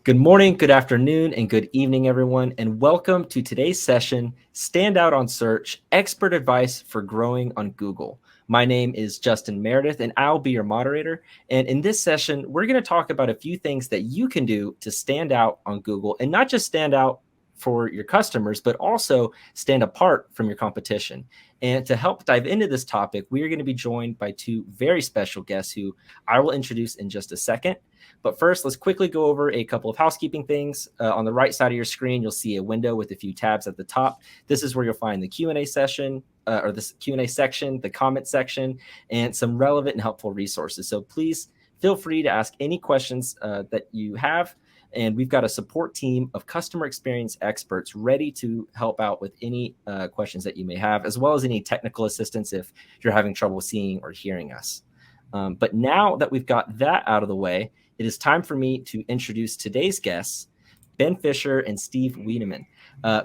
Good morning, good afternoon, and good evening, everyone, and welcome to today's session, Stand Out on Search, Expert Advice for Growing on Google. My name is Justin Meredith, and I'll be your moderator. And in this session, we're going to talk about a few things that you can do to stand out on Google, and not just stand out for your customers, but also stand apart from your competition. And to help dive into this topic, we are going to be joined by two very special guests who I will introduce in just a second. But first, let's quickly go over a couple of housekeeping things. On the right side of your screen, you'll see a window with a few tabs at the top. This is where you'll find the Q&A session, or this Q&A section, the comment section, and some relevant and helpful resources. So please feel free to ask any questions that you have. And we've got a support team of customer experience experts ready to help out with any questions that you may have, as well as any technical assistance if you're having trouble seeing or hearing us. But now that we've got that out of the way, it is time for me to introduce today's guests, Ben Fisher and Steve Wiideman.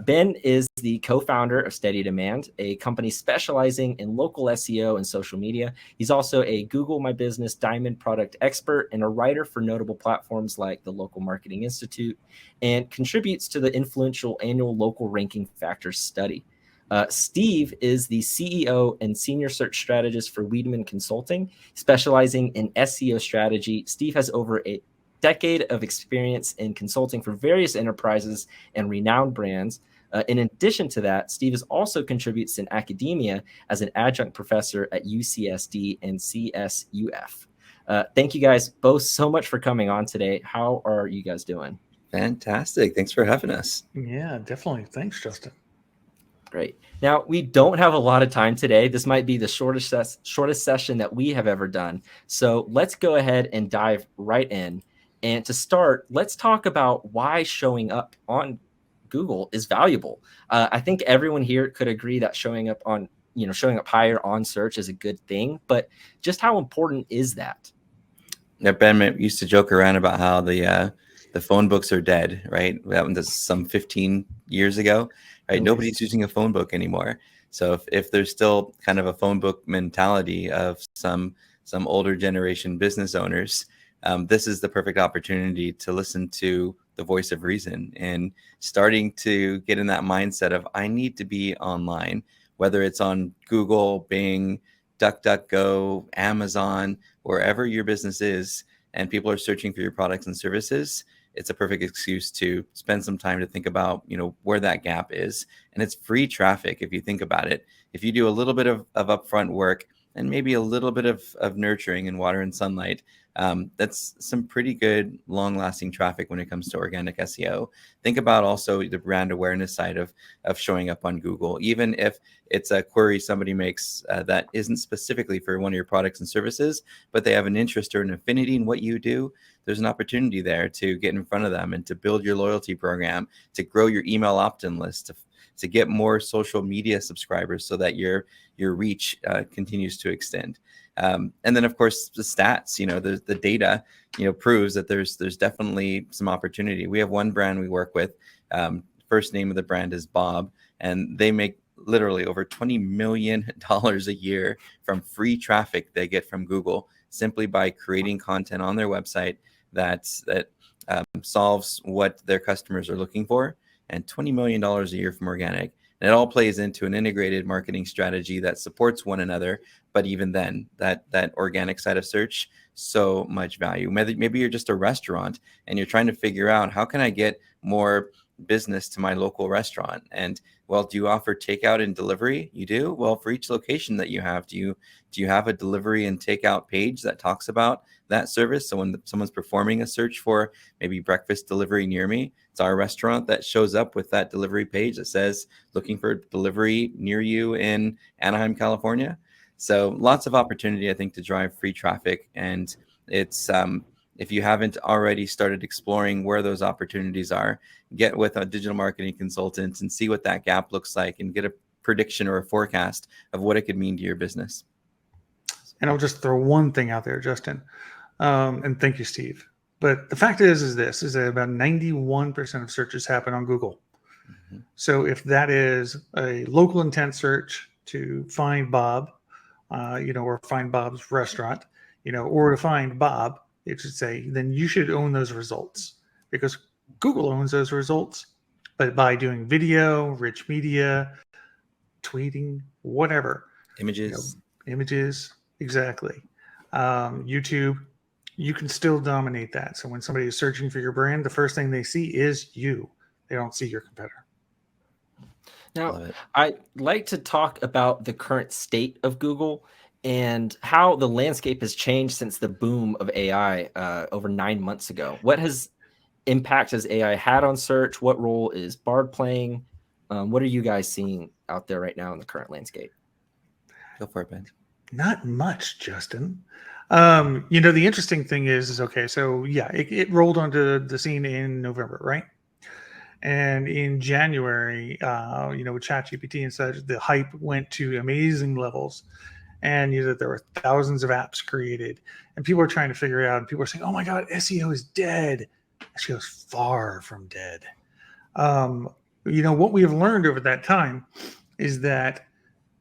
Ben is the co-founder of Steady Demand, a company specializing in local SEO and social media. He's also a Google My Business Diamond product expert and a writer for notable platforms like the Local Marketing Institute, and contributes to the influential annual Local Ranking Factors study. Steve is the CEO and Senior Search Strategist for Wiideman Consulting, specializing in SEO strategy. Steve has over a decade of experience in consulting for various enterprises and renowned brands. In addition to that, Steve also contributes in academia as an adjunct professor at UCSD and CSUF. Thank you guys both so much for coming on today. How are you guys doing? Fantastic. Thanks for having us. Yeah, definitely. Thanks, Justin. Great. Now, we don't have a lot of time today. This might be the shortest session that we have ever done. So let's go ahead and dive right in. And to start, let's talk about why showing up on Google is valuable. I think everyone here could agree that showing up higher on search is a good thing, but just how important is that? Yeah, Ben used to joke around about how the phone books are dead, right? That was some 15 years ago, right? Nobody's using a phone book anymore. So if there's still kind of a phone book mentality of some older generation business owners, this is the perfect opportunity to listen to the voice of reason and starting to get in that mindset of I need to be online, whether it's on Google, Bing, DuckDuckGo, Amazon, wherever your business is, and people are searching for your products and services. It's a perfect excuse to spend some time to think about, where that gap is. And it's free traffic if you think about it. If you do a little bit of upfront work and maybe a little bit of nurturing and water and sunlight, that's some pretty good long-lasting traffic when it comes to organic SEO. Think about also the brand awareness side of showing up on Google. Even if it's a query somebody makes that isn't specifically for one of your products and services, but they have an interest or an affinity in what you do, there's an opportunity there to get in front of them and to build your loyalty program, to grow your email opt-in list, to get more social media subscribers so that your reach continues to extend. And then, of course, the stats, the data, proves that there's definitely some opportunity. We have one brand we work with. First name of the brand is Bob, and they make literally over $20 million a year from free traffic they get from Google simply by creating content on their website that solves what their customers are looking for, and $20 million a year from organic. And it all plays into an integrated marketing strategy that supports one another. But even then, that organic side of search, so much value. Maybe you're just a restaurant and you're trying to figure out how can I get more business to my local restaurant? And well, do you offer takeout and delivery? You do? Well, for each location that you have, do you have a delivery and takeout page that talks about that service? So when someone's performing a search for maybe breakfast delivery near me, it's our restaurant that shows up with that delivery page that says looking for delivery near you in Anaheim, California. So lots of opportunity, I think, to drive free traffic. And it's if you haven't already started exploring where those opportunities are, get with a digital marketing consultant and see what that gap looks like and get a prediction or a forecast of what it could mean to your business. And I'll just throw one thing out there, Justin. And thank you, Steve. But the fact is that about 91% of searches happen on Google. Mm-hmm. So if that is a local intent search to find Bob, or find Bob's restaurant, or to find Bob, it should say, then you should own those results because Google owns those results, but by doing video, rich media, tweeting, whatever, Images. images, exactly. YouTube, you can still dominate that. So when somebody is searching for your brand, the first thing they see is you. They don't see your competitor. Now, I'd like to talk about the current state of Google and how the landscape has changed since the boom of AI over 9 months ago. What impact has AI had on search? What role is Bard playing? What are you guys seeing out there right now in the current landscape? Go for it, Ben. Not much, Justin. The interesting thing is okay, so yeah, it rolled onto the scene in November, right? And in January, with ChatGPT and such, the hype went to amazing levels. And there were thousands of apps created, and people were trying to figure out, and people were saying, "Oh my God, SEO is dead." SEO is far from dead. What we have learned over that time is that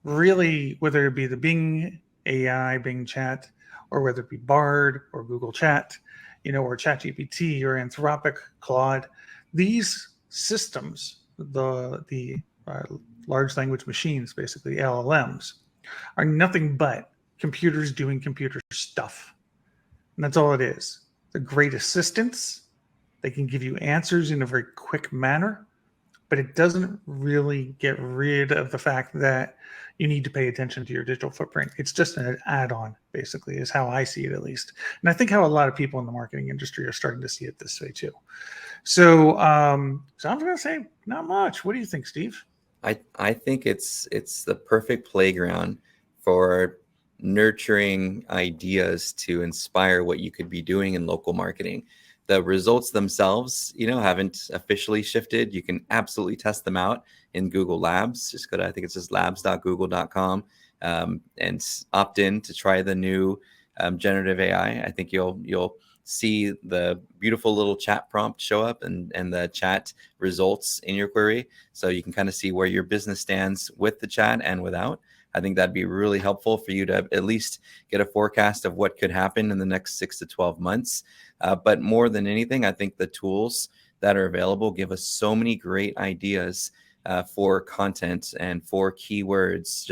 really, whether it be the Bing AI, Bing Chat, or whether it be Bard or Google Chat, or ChatGPT or Anthropic, Claude, these systems, the large language machines, basically LLMs, are nothing but computers doing computer stuff. And that's all it is. They're great assistants. They can give you answers in a very quick manner, but it doesn't really get rid of the fact that you need to pay attention to your digital footprint. It's just an add-on, basically, is how I see it, at least. And I think how a lot of people in the marketing industry are starting to see it this way too. So I'm going to say not much. What do you think, Steve? I think it's the perfect playground for nurturing ideas to inspire what you could be doing in local marketing. The results themselves, haven't officially shifted. You can absolutely test them out in Google Labs. Just go to, I think it's just labs.google.com, and opt in to try the new generative AI. I think you'll see the beautiful little chat prompt show up and the chat results in your query. So you can kind of see where your business stands with the chat and without. I think that'd be really helpful for you to at least get a forecast of what could happen in the next 6 to 12 months. But more than anything, I think the tools that are available give us so many great ideas for content and for keywords.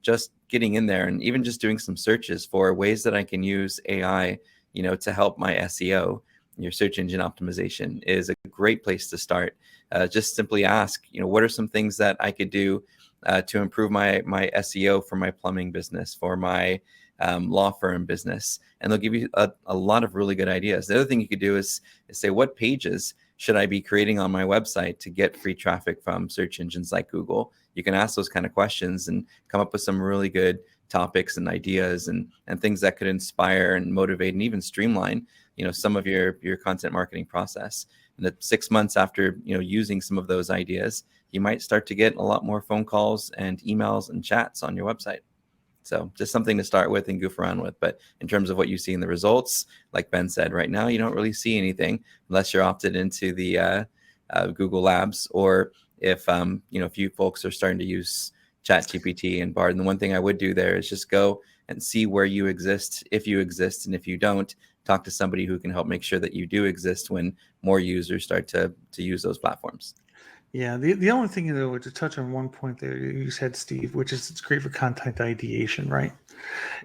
Just getting in there and even just doing some searches for ways that I can use AI, to help my SEO. Your search engine optimization is a great place to start. Just simply ask, what are some things that I could do to improve my SEO for my plumbing business, for my law firm business, and they'll give you a lot of really good ideas. The other thing you could do is say, what pages should I be creating on my website to get free traffic from search engines like Google? You can ask those kind of questions and come up with some really good topics and ideas and things that could inspire and motivate and even streamline, some of your content marketing process. And that 6 months after, using some of those ideas, you might start to get a lot more phone calls and emails and chats on your website. So just something to start with and goof around with. But in terms of what you see in the results, like Ben said, right now, you don't really see anything unless you're opted into the Google Labs, or if you folks are starting to use ChatGPT and Bard. And the one thing I would do there is just go and see where you exist, if you exist, and if you don't, talk to somebody who can help make sure that you do exist when more users start to use those platforms. Yeah, the only thing, to touch on one point there you said, Steve, which is it's great for content ideation, right?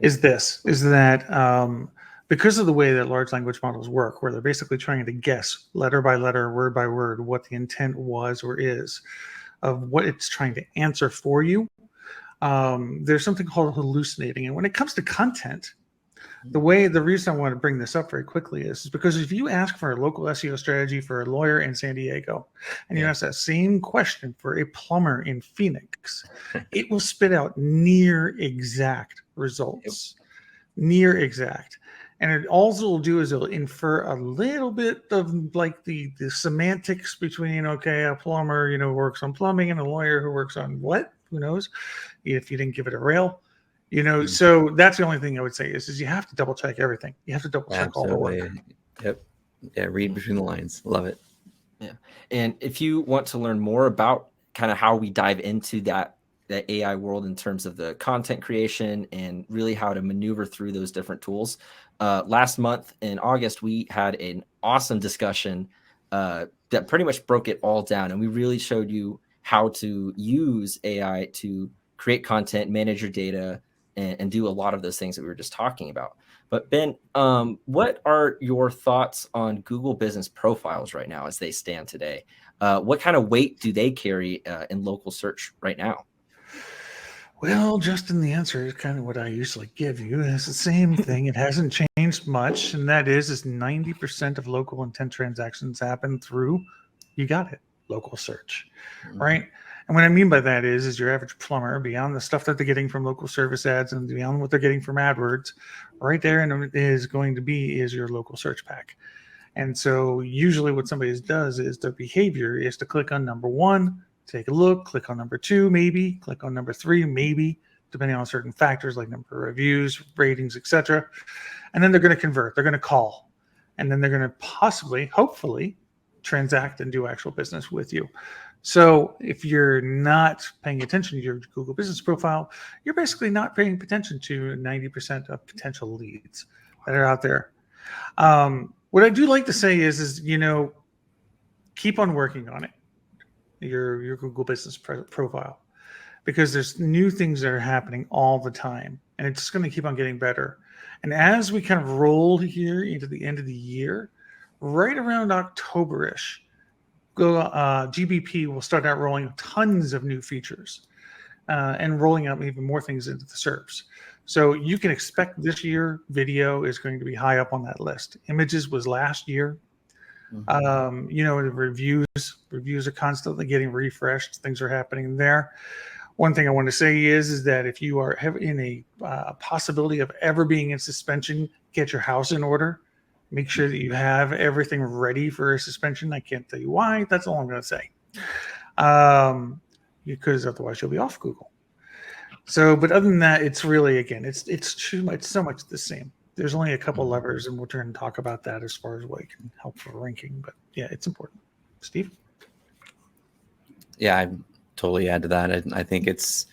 Is that because of the way that large language models work, where they're basically trying to guess letter by letter, word by word, what the intent was or is of what it's trying to answer for you. There's something called hallucinating. And when it comes to content, the reason I want to bring this up very quickly is because if you ask for a local SEO strategy for a lawyer in San Diego, and you ask that same question for a plumber in Phoenix, it will spit out near exact results. Near exact. And all it'll do is it'll infer a little bit of like the semantics between, a plumber, who works on plumbing, and a lawyer who works on what? Who knows? If you didn't give it a rail. So that's the only thing I would say is you have to double check everything. You have to double check all the work. Yep. Yeah. Read between the lines. Love it. Yeah. And if you want to learn more about kind of how we dive into that AI world in terms of the content creation and really how to maneuver through those different tools, last month in August, we had an awesome discussion that pretty much broke it all down. And we really showed you how to use AI to create content, manage your data, and do a lot of those things that we were just talking about. But Ben, what are your thoughts on Google business profiles right now as they stand today? What kind of weight do they carry in local search right now? Well, Justin, the answer is kind of what I usually give you. It's the same thing. It hasn't changed much, and that is 90% of local intent transactions happen through, you got it, local search, right? And what I mean by that is your average plumber, beyond the stuff that they're getting from local service ads and beyond what they're getting from AdWords, right there and is going to be your local search pack. And so usually what somebody does is their behavior is to click on number one, take a look, click on number two, maybe, click on number three, maybe, depending on certain factors like number of reviews, ratings, etc. And then they're going to convert, they're going to call, and then they're going to possibly, hopefully, transact and do actual business with you. So if you're not paying attention to your Google business profile, you're basically not paying attention to 90% of potential leads that are out there. What I do like to say is keep on working on it, your Google business profile, because there's new things that are happening all the time, and it's just going to keep on getting better. And as we kind of roll here into the end of the year, right around October-ish, GBP will start out rolling tons of new features and rolling out even more things into the SERPs. So you can expect this year video is going to be high up on that list. Images was last year. The reviews are constantly getting refreshed. Things are happening there. One thing I want to say is that if you are in a possibility of ever being in suspension, get your house in order. Make sure that you have everything ready for a suspension. I can't tell you why. That's all I'm going to say. Because otherwise you'll be off Google. So, but other than that, it's really, again, it's too much, so much the same. There's only a couple levers, and we'll turn and talk about that as far as what can help for ranking. But yeah, it's important. Steve? Yeah, I totally add to that. I think it's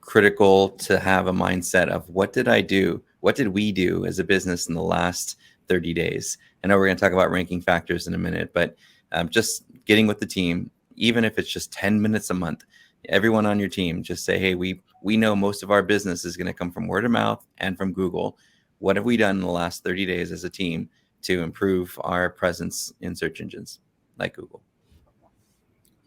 critical to have a mindset of what did I do? What did we do as a business in the last 30 days? I know we're going to talk about ranking factors in a minute, but just getting with the team, even if it's just 10 minutes a month, everyone on your team, just say, hey, we know most of our business is going to come from word of mouth and from Google. What have we done in the last 30 days as a team to improve our presence in search engines like Google?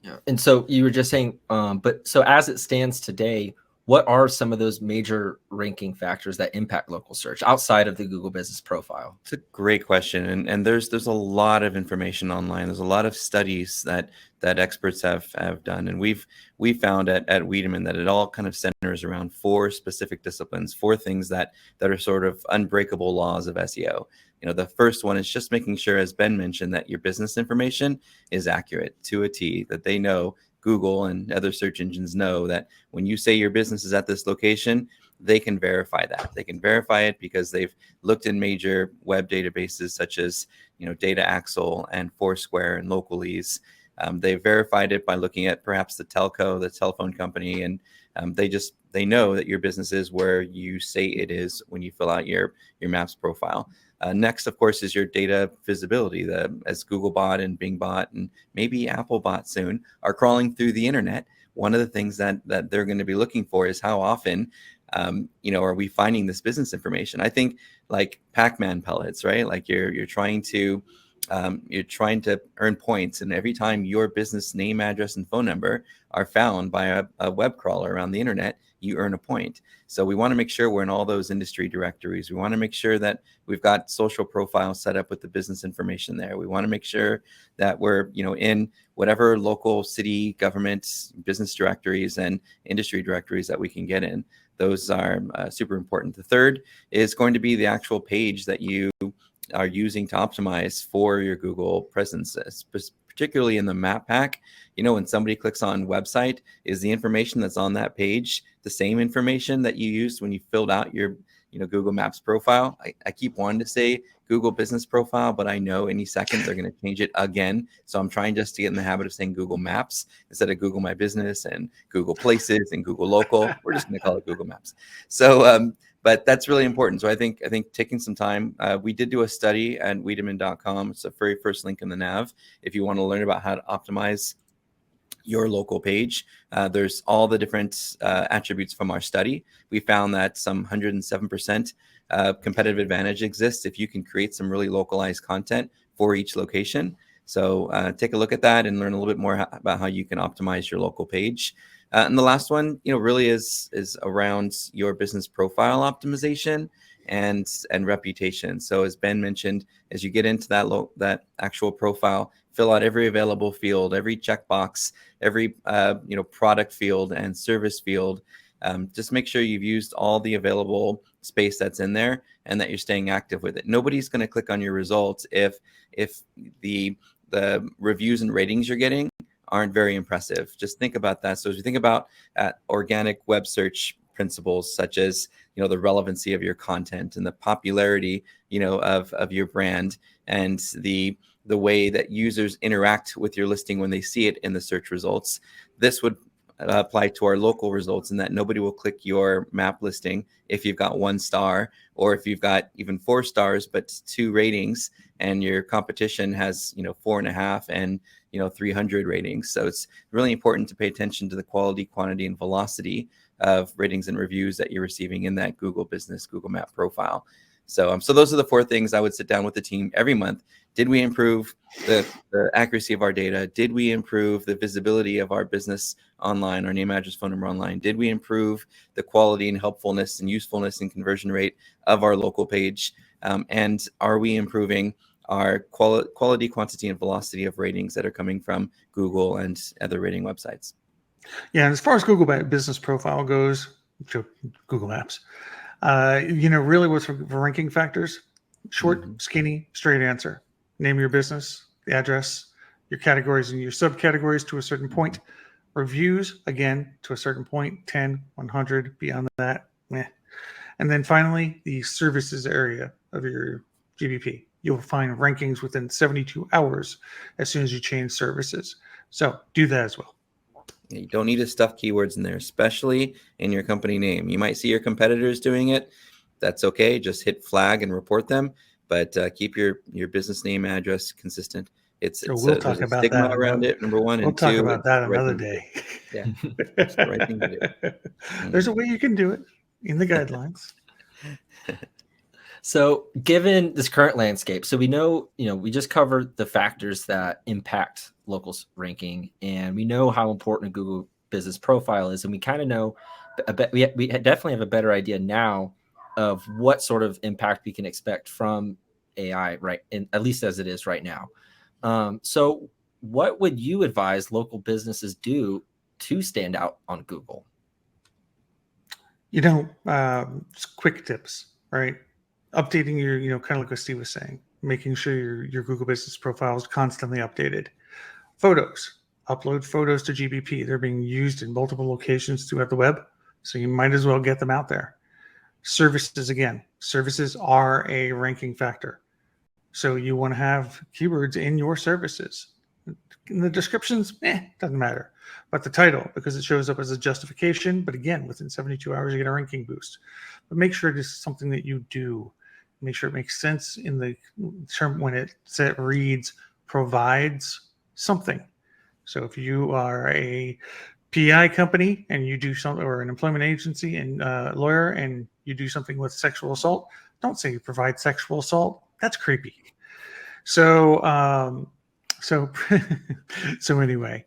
Yeah. And so you were just saying, but so as it stands today, what are some of those major ranking factors that impact local search outside of the Google business profile? It's a great question. And there's a lot of information online. There's a lot of studies that experts have done. And we've found at Wiideman that it all kind of centers around 4 specific disciplines, 4 things that are sort of unbreakable laws of SEO. The first one is just making sure, as Ben mentioned, that your business information is accurate to a T, that they know, Google and other search engines know that when you say your business is at this location, they can verify that. They can verify it because they've looked in major web databases such as, Data Axle and Foursquare and Localese. They've verified it by looking at perhaps the telco, the telephone company, and they know that your business is where you say it is when you fill out your Maps profile. Next, of course, is your data visibility. As Googlebot and Bingbot and maybe Applebot soon are crawling through the internet, one of the things that they're going to be looking for is how often, are we finding this business information? I think like Pac-Man pellets, right? Like you're trying to earn points, and every time your business name, address, and phone number are found by a web crawler around the internet, you earn a point. So we want to make sure we're in all those industry directories. We want to make sure that we've got social profiles set up with the business information there. We want to make sure that we're, in whatever local city government business directories and industry directories that we can get in. Those are super important. The third is going to be the actual page that you are using to optimize for your Google presence, particularly in the map pack. When somebody clicks on website, is the information that's on that page the same information that you used when you filled out your Google Maps profile? I keep wanting to say Google business profile, but I know any second they're going to change it again. So I'm trying just to get in the habit of saying Google Maps instead of Google My Business and Google Places and Google Local. We're just going to call it Google Maps. So But that's really important. So I think taking some time. We did do a study at Wiideman.com. It's the very first link in the nav. If you want to learn about how to optimize your local page, there's all the different attributes from our study. We found that some 107% competitive advantage exists if you can create some really localized content for each location. So take a look at that and learn a little bit more about how you can optimize your local page. And the last one, really is around your business profile optimization and reputation. So as Ben mentioned, as you get into that actual profile, fill out every available field, every checkbox, every product field and service field. Just make sure you've used all the available space that's in there and that you're staying active with it. Nobody's going to click on your results if the reviews and ratings you're getting aren't very impressive. Just think about that. So as you think about organic web search principles, such as the relevancy of your content and the popularity of your brand and the way that users interact with your listing when they see it in the search results, this would apply to our local results, in that nobody will click your map listing if you've got 1 star, or if you've got even 4 stars but 2 ratings, and your competition has 4.5 and 300 ratings. So it's really important to pay attention to the quality, quantity, and velocity of ratings and reviews that you're receiving in that Google Business, Google Map profile. So those are the 4 things I would sit down with the team every month. Did we improve the accuracy of our data? Did we improve the visibility of our business online, our name, address, phone number online? Did we improve the quality and helpfulness and usefulness and conversion rate of our local page? And are we improving our quality, quantity, and velocity of ratings that are coming from Google and other rating websites? Yeah, and as far as Google Business Profile goes, Google Maps, really what's for ranking factors? Short, skinny, straight answer. Name of your business, the address, your categories and your subcategories to a certain point. Reviews, again, to a certain point, 10, 100, beyond that, meh. And then finally, the services area of your GBP. You'll find rankings within 72 hours as soon as you change services. So do that as well. You don't need to stuff keywords in there, especially in your company name. You might see your competitors doing it. That's okay. Just hit flag and report them, but keep your business name, address consistent. We'll talk about stigma that around it, number one. We'll and talk two, about that the right another thing day. Yeah, it's the right thing to do. There's a way you can do it in the guidelines. So given this current landscape, so we know, we just covered the factors that impact locals ranking, and we know how important a Google Business Profile is, and we kind of know, we definitely have a better idea now of what sort of impact we can expect from AI, right? And at least as it is right now. So what would you advise local businesses do to stand out on Google? Just quick tips, right? Updating your, kind of like what Steve was saying, making sure your Google Business Profile is constantly updated. Photos, upload photos to GBP. They're being used in multiple locations throughout the web, so you might as well get them out there. Services, again, services are a ranking factor. So you want to have keywords in your services. In the descriptions, doesn't matter. But the title, because it shows up as a justification, but again, within 72 hours, you get a ranking boost. But make sure it is something that you do. Make sure it makes sense in the term when it reads provides something. So if you are a PI company and you do something, or an employment agency and lawyer, and you do something with sexual assault, don't say you provide sexual assault. That's creepy. So anyway,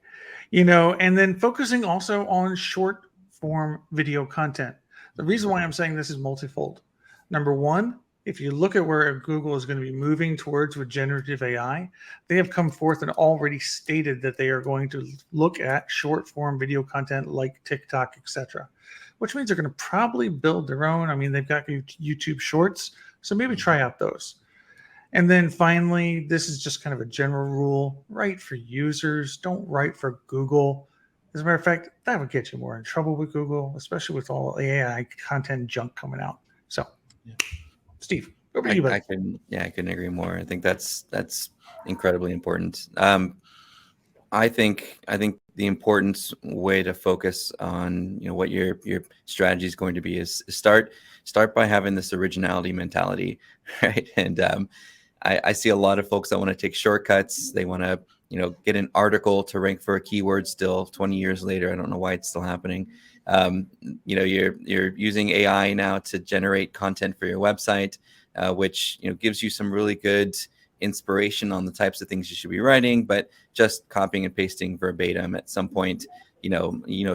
and then focusing also on short form video content. The reason why I'm saying this is multifold. Number one, if you look at where Google is going to be moving towards with generative AI, they have come forth and already stated that they are going to look at short form video content like TikTok, etc., which means they're going to probably build their own. I mean, they've got YouTube Shorts, so maybe try out those. And then finally, this is just kind of a general rule: write for users, don't write for Google. As a matter of fact, that would get you more in trouble with Google, especially with all AI content junk coming out. So, yeah. Steve, over to you, buddy. I couldn't agree more. I think that's incredibly important. I think the important way to focus on what your strategy is going to be is start by having this originality mentality, right? And I see a lot of folks that want to take shortcuts. They want to get an article to rank for a keyword still 20 years later. I don't know why it's still happening. You're using AI now to generate content for your website, which gives you some really good inspiration on the types of things you should be writing, but just copying and pasting verbatim at some point,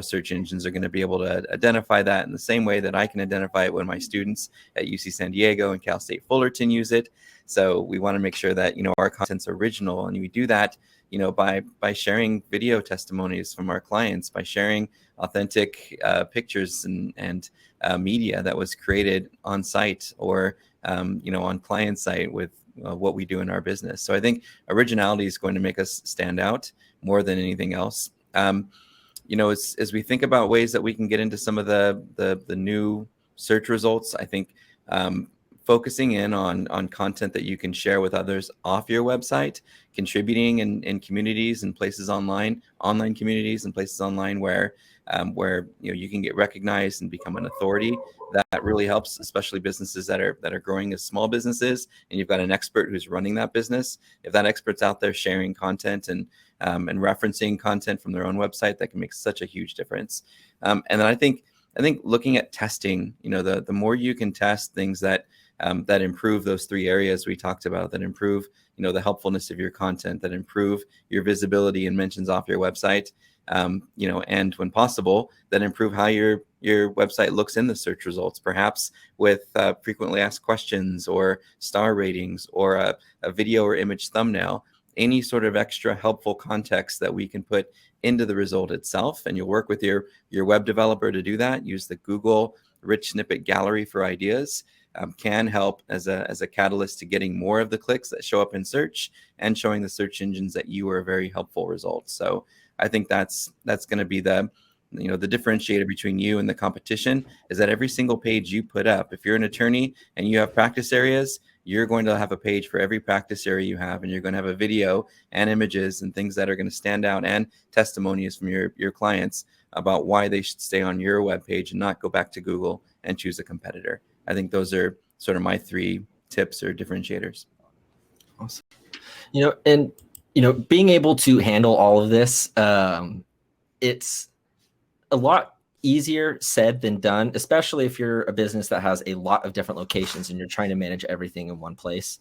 search engines are going to be able to identify that in the same way that I can identify it when my students at UC San Diego and Cal State Fullerton use it. So we want to make sure that our content's original, and we do that by sharing video testimonies from our clients, by sharing authentic pictures and media that was created on site or on client site with what we do in our business. So I think originality is going to make us stand out more than anything else. As we think about ways that we can get into some of the new search results, I think focusing in on content that you can share with others off your website, contributing in communities and places online communities and places online where you can get recognized and become an authority. That really helps, especially businesses that are growing as small businesses, and you've got an expert who's running that business. If that expert's out there sharing content and referencing content from their own website, that can make such a huge difference. And then I think looking at testing, the more you can test things that improve those three areas we talked about, that improve the helpfulness of your content, that improve your visibility and mentions off your website, and when possible, that improve how your website looks in the search results, perhaps with frequently asked questions or star ratings or a video or image thumbnail, any sort of extra helpful context that we can put into the result itself. And you'll work with your web developer to do that. Use the Google Rich Snippet Gallery for ideas. Can help as a catalyst to getting more of the clicks that show up in search and showing the search engines that you are a very helpful result. So I think that's going to be the differentiator between you and the competition, is that every single page you put up, if you're an attorney and you have practice areas, you're going to have a page for every practice area you have, and you're going to have a video and images and things that are going to stand out, and testimonies from your clients about why they should stay on your webpage and not go back to Google and choose a competitor. I think those are sort of my three tips or differentiators. Awesome. Being able to handle all of this, it's a lot easier said than done, especially if you're a business that has a lot of different locations and you're trying to manage everything in one place.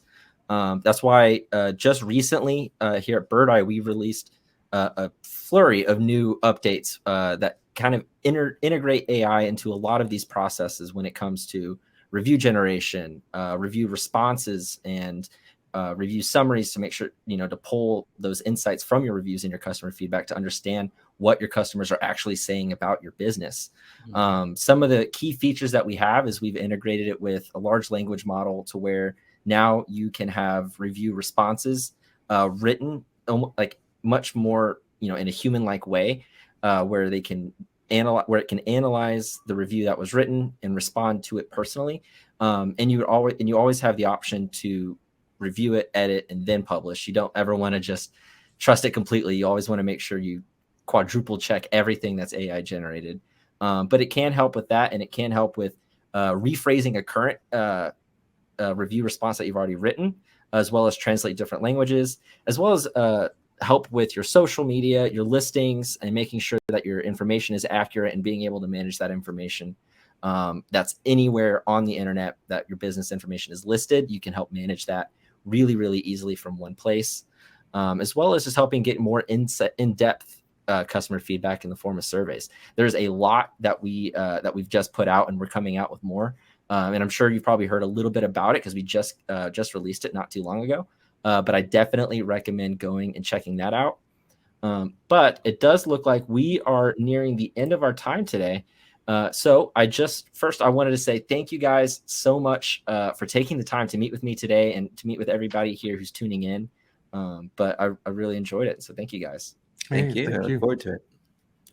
That's why just recently here at Birdeye, we released a flurry of new updates that kind of integrate AI into a lot of these processes when it comes to review generation, review responses, and review summaries to make sure, to pull those insights from your reviews and your customer feedback to understand what your customers are actually saying about your business. Mm-hmm. Some of the key features that we have is we've integrated it with a large language model to where now you can have review responses written like much more, in a human-like way, where they can analyze the review that was written and respond to it personally. And you always have the option to review it, edit, and then publish. You don't ever want to just trust it completely. You always want to make sure you quadruple check everything that's AI generated. But it can help with that, and it can help with rephrasing a current review response that you've already written, as well as translate different languages, as well as help with your social media, your listings, and making sure that your information is accurate and being able to manage that information. That's anywhere on the internet that your business information is listed. You can help manage that really, really easily from one place, as well as just helping get more in-depth customer feedback in the form of surveys. There's a lot that we've just put out, and we're coming out with more. And I'm sure you've probably heard a little bit about it because we just released it not too long ago. But I definitely recommend going and checking that out. But it does look like we are nearing the end of our time today. So I wanted to say thank you guys so much for taking the time to meet with me today and to meet with everybody here who's tuning in. But I really enjoyed it. So thank you guys. Thank you. I look forward to it.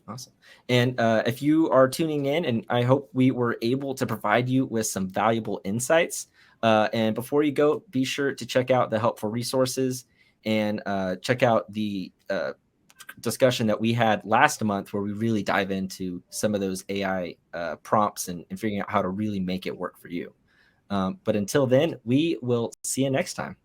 Awesome. And if you are tuning in, and I hope we were able to provide you with some valuable insights. And before you go, be sure to check out the helpful resources and check out the discussion that we had last month, where we really dive into some of those AI prompts and figuring out how to really make it work for you. But until then, we will see you next time.